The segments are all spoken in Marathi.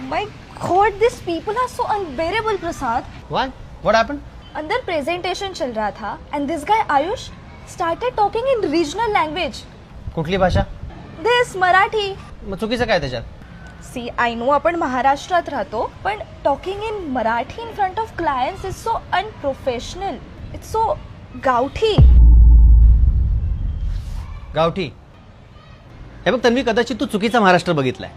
My God, these people are so unbearable, Prasad. What? What happened? अंदर प्रेजेंटेशन चल रहा था and this guy Ayush started talking in regional language. कुठली भाषा? This मराठी. मग चुकीचं काय त्याच्यात? See, I know आपण महाराष्ट्रात राहतो, पण talking in Marathi in front of clients is so unprofessional. It's so गावठी. गावठी. हे बघ तन्वी, कदाचित तू चुकीचा महाराष्ट्र बघितलाय.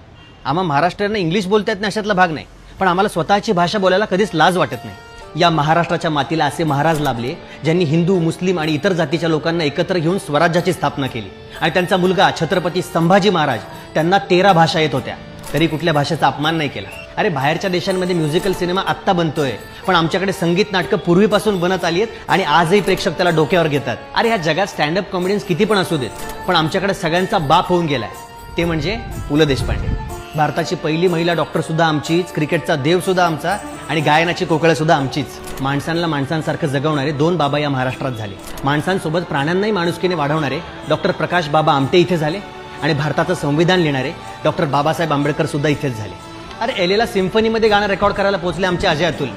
आम्हा महाराष्ट्रीयांना इंग्लिश बोलता येत नाही अशातला भाग नाही, पण आम्हाला स्वतःची भाषा बोलायला कधीच लाज वाटत नाही. या महाराष्ट्राच्या मातीला असे महाराज लाभले ज्यांनी हिंदू, मुस्लिम आणि इतर जातीच्या लोकांना एकत्र घेऊन स्वराज्याची स्थापना केली. आणि त्यांचा मुलगा छत्रपती संभाजी महाराज, त्यांना 13 भाषा येत होत्या, तरी कुठल्या भाषेचा अपमान नाही केला. अरे बाहेरच्या देशांमध्ये म्युझिकल सिनेमा आत्ता बनतोय, पण आमच्याकडे संगीत नाटकं पूर्वीपासून बनत आली आहेत आणि आजही प्रेक्षक त्याला डोक्यावर घेतात. अरे ह्या जगात स्टँडअप कॉमेडियन्स किती पण असू देत, पण आमच्याकडे सगळ्यांचा बाप होऊन गेलाय, ते म्हणजे पु ल देशपांडे. भारताची पहिली महिला डॉक्टर सुद्धा आमचीच, क्रिकेटचा देव सुद्धा आमचा आणि गायनाची कोकळं सुद्धा आमचीच. माणसांना माणसांसारखं जगवणारे 2 बाबा या महाराष्ट्रात झाले. माणसांसोबत प्राण्यांनाही माणुसकीने वाढवणारे डॉक्टर प्रकाश बाबा आमटे इथे झाले आणि भारताचं संविधान लिहिणारे डॉक्टर बाबासाहेब आंबेडकर सुद्धा इथेच झाले. अरे एलेला सिम्फनीमध्ये गाणं रेकॉर्ड करायला पोहोचले आमचे अजय अतुल.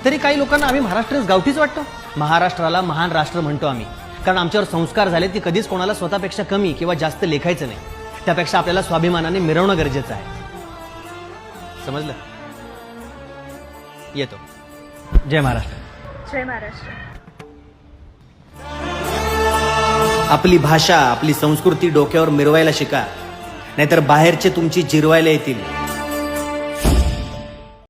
तरी काही लोकांना आम्ही महाराष्ट्रीयच गावठीच वाटतो. महाराष्ट्राला महान राष्ट्र म्हणतो आम्ही, कारण आमच्यावर संस्कार झाले की कधीच कोणाला स्वतःपेक्षा कमी किंवा जास्त लेखायचं नाही. त्यापेक्षा आपल्याला स्वाभिमानाने मिरवणं गरजेचं आहे. समजलं? येतो. जय महाराष्ट्र. जय महाराष्ट्र. आपली भाषा, आपली संस्कृती डोक्यावर मिरवायला शिका, नाहीतर बाहेरचे तुमची जिरवायला येतील.